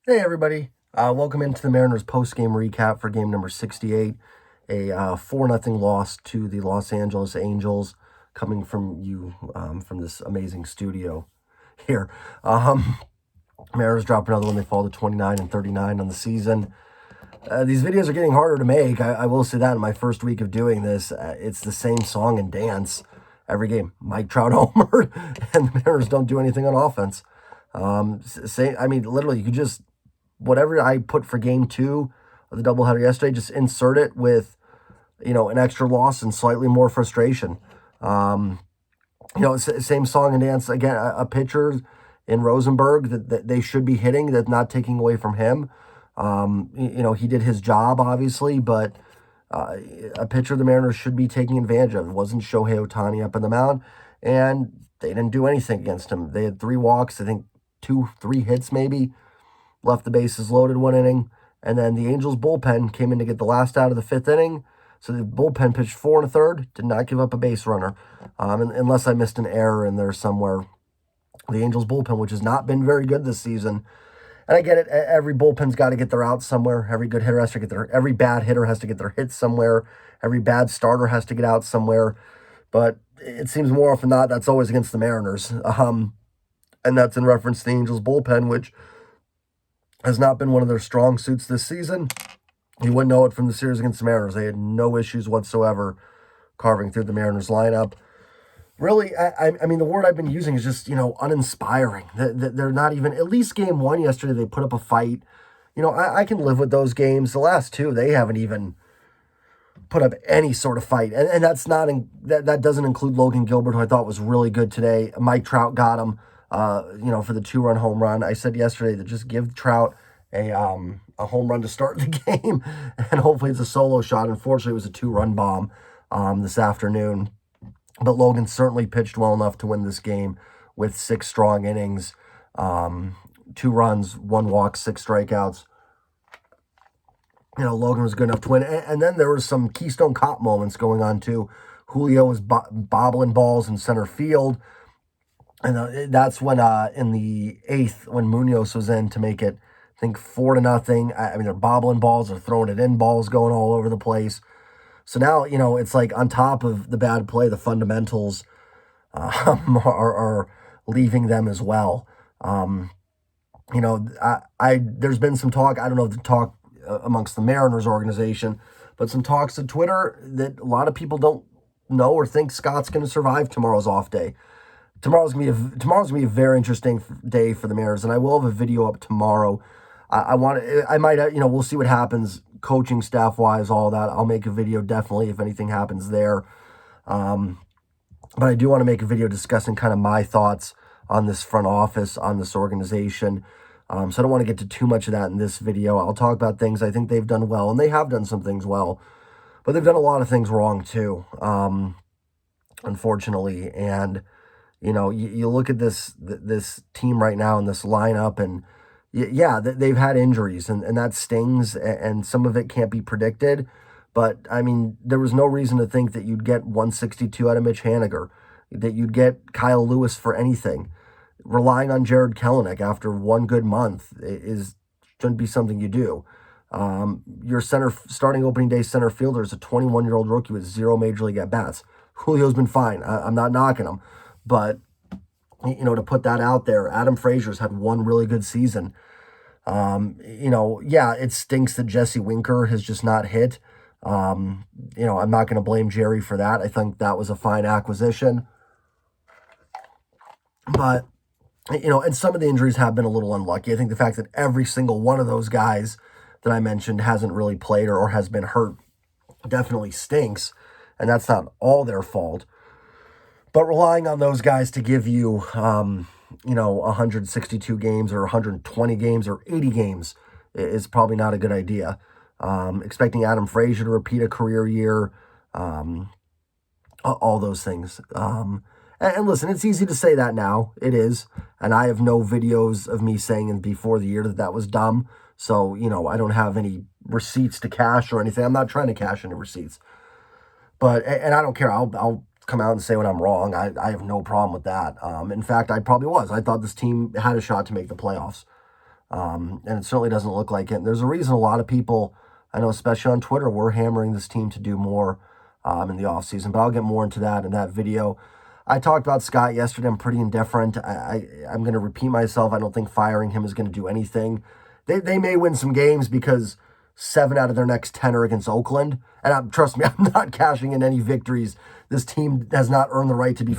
Hey everybody, welcome into the Mariners post-game recap for game number 68, a 4-0 loss to the Los Angeles Angels, coming from you from this amazing studio here. Mariners drop another one. They fall to 29-39 on the season. These videos are getting harder to make. I will say that in my first week of doing this, it's the same song and dance every game. Mike Trout homered, and the Mariners don't do anything on offense. Literally, you could just whatever I put for game 2 of the doubleheader yesterday, just insert it with, an extra loss and slightly more frustration. Same song and dance. Again, a pitcher in Rosenberg that they should be hitting, that's not taking away from him. He did his job, obviously, but a pitcher the Mariners should be taking advantage of. It wasn't Shohei Ohtani up in the mound, and they didn't do anything against him. They had 3 walks, I think 2-3 hits maybe. Left the bases loaded 1 inning, and then the Angels bullpen came in to get the last out of the 5th inning. So the bullpen pitched 4 1/3, did not give up a base runner, unless I missed an error in there somewhere. The Angels bullpen, which has not been very good this season, and I get it. Every bullpen's got to get their outs somewhere. Every good hitter has to get every bad hitter has to get their hits somewhere. Every bad starter has to get out somewhere. But it seems more often than not that's always against the Mariners, and that's in reference to the Angels bullpen, which has not been one of their strong suits this season. You wouldn't know it from the series against the Mariners. They had no issues whatsoever carving through the Mariners lineup. Really, I mean, the word I've been using is just, uninspiring. They're not even, at least game 1 yesterday, they put up a fight. I can live with those games. The last 2, they haven't even put up any sort of fight. And that's not, that doesn't include Logan Gilbert, who I thought was really good today. Mike Trout got him. For the 2-run home run. I said yesterday to just give Trout a home run to start the game, and hopefully it's a solo shot. Unfortunately, it was a 2-run bomb this afternoon. But Logan certainly pitched well enough to win this game with 6 strong innings, 2 runs, 1 walk, 6 strikeouts. Logan was good enough to win. And then there was some Keystone Cop moments going on too. Julio was bobbling balls in center field. And that's when, in the 8th, when Munoz was in to make it, I think 4-0. I mean, they're bobbling balls, they're throwing it in, balls going all over the place. So now, it's like on top of the bad play, the fundamentals are leaving them as well. There's been some talk, I don't know if the talk amongst the Mariners organization, but some talks on Twitter that a lot of people don't know or think Scott's going to survive tomorrow's off day. Tomorrow's gonna be a very interesting day for the Mariners, and I will have a video up tomorrow. We'll see what happens, coaching staff wise, all that. I'll make a video definitely if anything happens there. But I do want to make a video discussing kind of my thoughts on this front office, on this organization. So I don't want to get to too much of that in this video. I'll talk about things I think they've done well, and they have done some things well, but they've done a lot of things wrong too, unfortunately. And you look at this team right now in this lineup, and they've had injuries, and that stings, and some of it can't be predicted. But, I mean, there was no reason to think that you'd get 162 out of Mitch Haniger, that you'd get Kyle Lewis for anything. Relying on Jared Kelenic after 1 good month shouldn't be something you do. Your starting opening day center fielder is a 21-year-old rookie with 0 major league at-bats. Julio's been fine. I'm not knocking him. But, to put that out there, Adam Frazier's had 1 really good season. It stinks that Jesse Winker has just not hit. I'm not going to blame Jerry for that. I think that was a fine acquisition. But, and some of the injuries have been a little unlucky. I think the fact that every single one of those guys that I mentioned hasn't really played or has been hurt definitely stinks. And that's not all their fault. But relying on those guys to give you, 162 games or 120 games or 80 games is probably not a good idea. Expecting Adam Frazier to repeat a career year, all those things. And listen, it's easy to say that now. It is. And I have no videos of me saying before the year that was dumb. So, I don't have any receipts to cash or anything. I'm not trying to cash any receipts. But, and I don't care. I'll come out and say when I'm wrong. I have no problem with that. In fact, I probably was. I thought this team had a shot to make the playoffs. And it certainly doesn't look like it. And there's a reason a lot of people, I know especially on Twitter, were hammering this team to do more in the offseason. But I'll get more into that in that video. I talked about Scott yesterday. I'm pretty indifferent. I'm going to repeat myself. I don't think firing him is going to do anything. They may win some games because 7 out of their next 10 are against Oakland. And trust me, I'm not cashing in any victories. This team has not earned the right to be,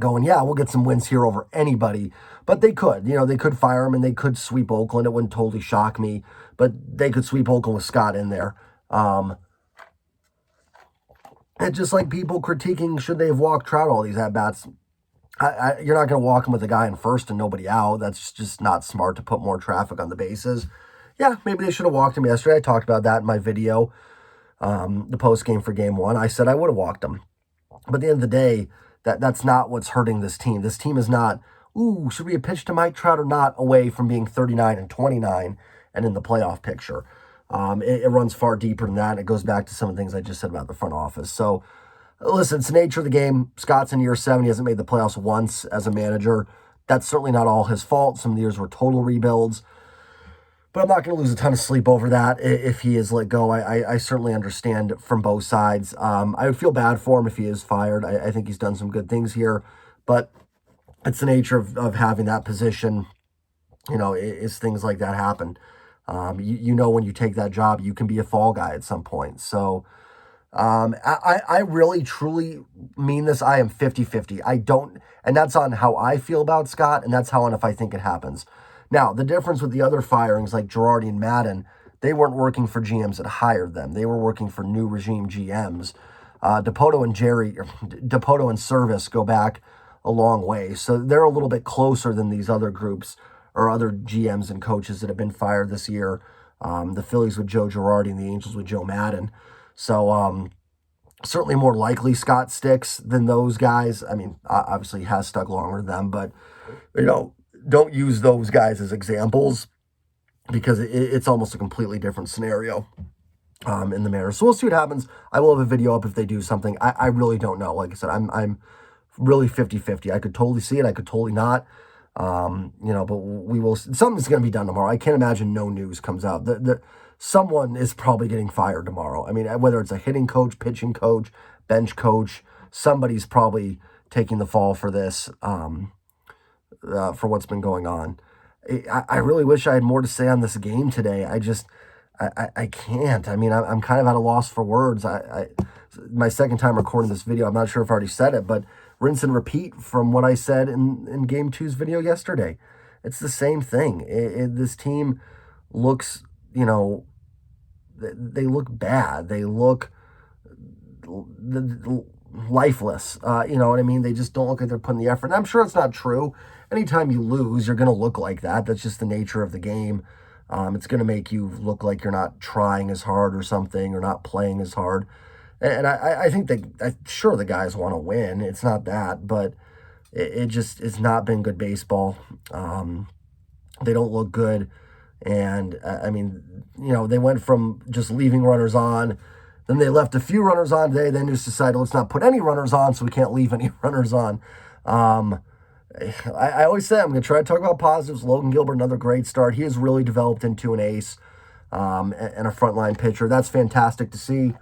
going, yeah, we'll get some wins here over anybody. But they could. They could fire him and they could sweep Oakland. It wouldn't totally shock me. But they could sweep Oakland with Scott in there. And just like people critiquing, should they have walked Trout all these at-bats? You're not going to walk him with a guy in first and nobody out. That's just not smart to put more traffic on the bases. Yeah, maybe they should have walked him yesterday. I talked about that in my video, the post-game for Game 1. I said I would have walked him. But at the end of the day, that's not what's hurting this team. This team is not, should we have pitched to Mike Trout or not, away from being 39-29 and in the playoff picture. It runs far deeper than that. It goes back to some of the things I just said about the front office. So, listen, it's the nature of the game. Scott's in year 7. He hasn't made the playoffs once as a manager. That's certainly not all his fault. Some of the years were total rebuilds. But I'm not going to lose a ton of sleep over that if he is let go. I certainly understand from both sides. I would feel bad for him if he is fired. I think he's done some good things here. But it's the nature of having that position. Is things like that happen. When you take that job, you can be a fall guy at some point. So I really, truly mean this. I am 50-50. And that's on how I feel about Scott, and that's how on if I think it happens. Now, the difference with the other firings like Girardi and Madden, they weren't working for GMs that hired them. They were working for new regime GMs. Dipoto and Service go back a long way. So they're a little bit closer than these other groups or other GMs and coaches that have been fired this year. The Phillies with Joe Girardi and the Angels with Joe Madden. So certainly more likely Scott sticks than those guys. I mean, obviously he has stuck longer than them, but, don't use those guys as examples because it's almost a completely different scenario in the matter. So we'll see what happens. I will have a video up if they do something. I really don't know. Like I said, I'm really 50-50. I could totally see it. I could totally not. But we will. Something's going to be done tomorrow. I can't imagine no news comes out. Someone is probably getting fired tomorrow. I mean, whether it's a hitting coach, pitching coach, bench coach, somebody's probably taking the fall for this. For what's been going on. I really wish I had more to say on this game today. I can't. I mean, I'm kind of at a loss for words. My second time recording this video, I'm not sure if I already said it, but rinse and repeat from what I said in Game 2's video yesterday. It's the same thing. This team looks, they look bad. They look lifeless. You know what I mean? They just don't look like they're putting the effort. And I'm sure it's not true. Anytime you lose, you're going to look like that. That's just the nature of the game. It's going to make you look like you're not trying as hard or something or not playing as hard. And I think sure the guys want to win. It's not that, but it just has not been good baseball. They don't look good. And, they went from just leaving runners on. Then they left a few runners on today. Then just decided, let's not put any runners on so we can't leave any runners on. I always say I'm going to try to talk about positives. Logan Gilbert, another great start. He has really developed into an ace and a frontline pitcher. That's fantastic to see.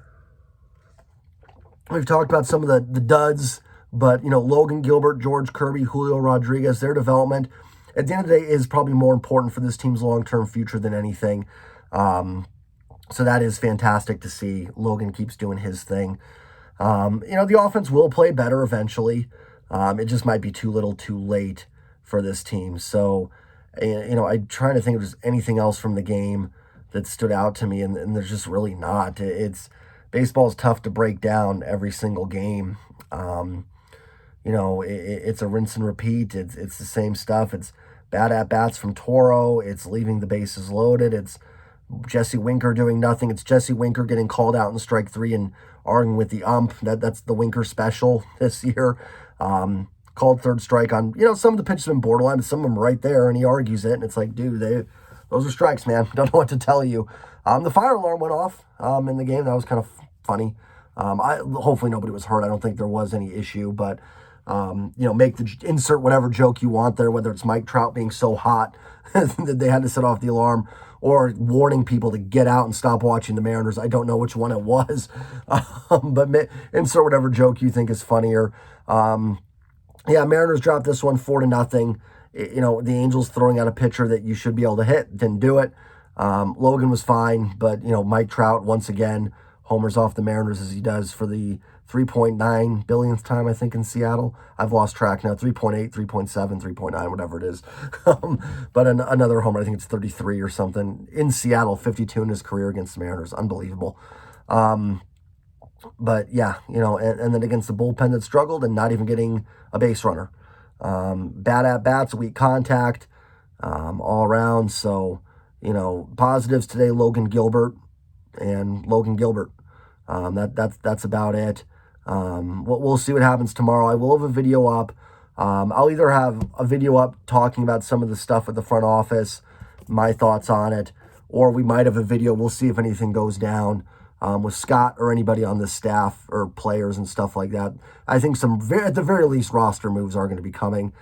We've talked about some of the duds, but, Logan Gilbert, George Kirby, Julio Rodriguez, their development, at the end of the day, is probably more important for this team's long-term future than anything. So that is fantastic to see. Logan keeps doing his thing. The offense will play better eventually. It just might be too little too late for this team. So, I'm trying to think if there's anything else from the game that stood out to me, and there's just really not. Baseball's tough to break down every single game. It's a rinse and repeat. It's the same stuff. It's bad at-bats from Toro. It's leaving the bases loaded. It's Jesse Winker doing nothing. It's Jesse Winker getting called out in strike 3 and arguing with the ump. That's the Winker special this year. Called third strike on, some of the pitches have been borderline, but some of them right there, and he argues it, and it's like, dude, those are strikes, man. Don't know what to tell you. The fire alarm went off in the game. That was kind of funny. Hopefully nobody was hurt. I don't think there was any issue, but Make insert whatever joke you want there, whether it's Mike Trout being so hot that they had to set off the alarm, or warning people to get out and stop watching the Mariners. I don't know which one it was, but insert whatever joke you think is funnier. Mariners dropped this one 4-0. The Angels throwing out a pitcher that you should be able to hit, didn't do it. Logan was fine, but Mike Trout once again homers off the Mariners as he does for the 3.9 billionth time, I think, in Seattle. I've lost track now. 3.8, 3.7, 3.9, whatever it is. But another homer, I think it's 33 or something in Seattle. 52 in his career against the Mariners, unbelievable. But yeah, and then against the bullpen that struggled and not even getting a base runner. Bad at bats, weak contact, all around. So, positives today, Logan Gilbert. That's about it. We'll see what happens tomorrow. I will have a video up. I'll either have a video up talking about some of the stuff at the front office, my thoughts on it, or we might have a video. We'll see if anything goes down with Scott or anybody on the staff or players and stuff like that. I think at the very least, roster moves are going to be coming.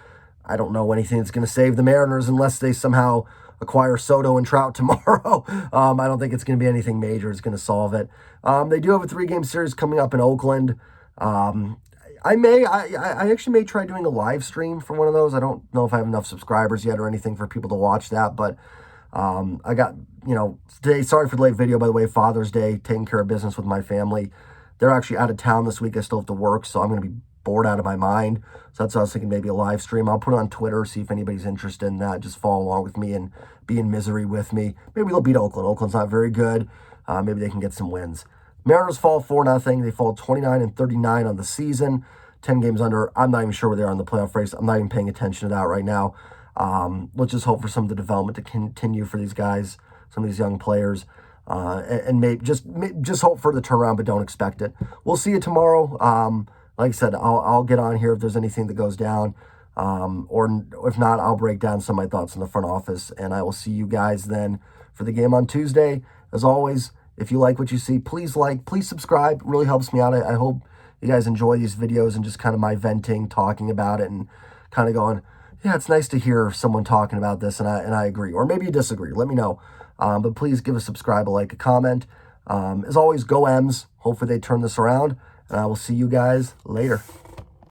I don't know anything that's going to save the Mariners unless they somehow acquire Soto and Trout tomorrow. I don't think it's going to be anything major. It's going to solve it. They do have a 3-game series coming up in Oakland. I actually may try doing a live stream for one of those. I don't know if I have enough subscribers yet or anything for people to watch that, but I got, today, sorry for the late video, by the way, Father's Day, taking care of business with my family. They're actually out of town this week. I still have to work, so I'm going to be bored out of my mind. So that's what I was thinking, maybe a live stream. I'll put it on Twitter, see if anybody's interested in that. Just follow along with me and be in misery with me. Maybe they'll beat Oakland. Oakland's not very good. Maybe they can get some wins. Mariners fall 4-0. They fall 29-39 on the season. 10 games under. I'm not even sure where they are in the playoff race. I'm not even paying attention to that right now. Let's just hope for some of the development to continue for these guys, some of these young players, and maybe just hope for the turnaround, but don't expect it. We'll see you tomorrow. Like I said, I'll get on here if there's anything that goes down, or if not, I'll break down some of my thoughts in the front office, and I will see you guys then for the game on Tuesday. As always, if you like what you see, please subscribe. It really helps me out. I hope you guys enjoy these videos and just kind of my venting, talking about it, and kind of going, yeah, it's nice to hear someone talking about this, and I agree. Or maybe you disagree. Let me know. But please give a subscribe, a like, a comment. As always, go M's. Hopefully they turn this around. And I will see you guys later.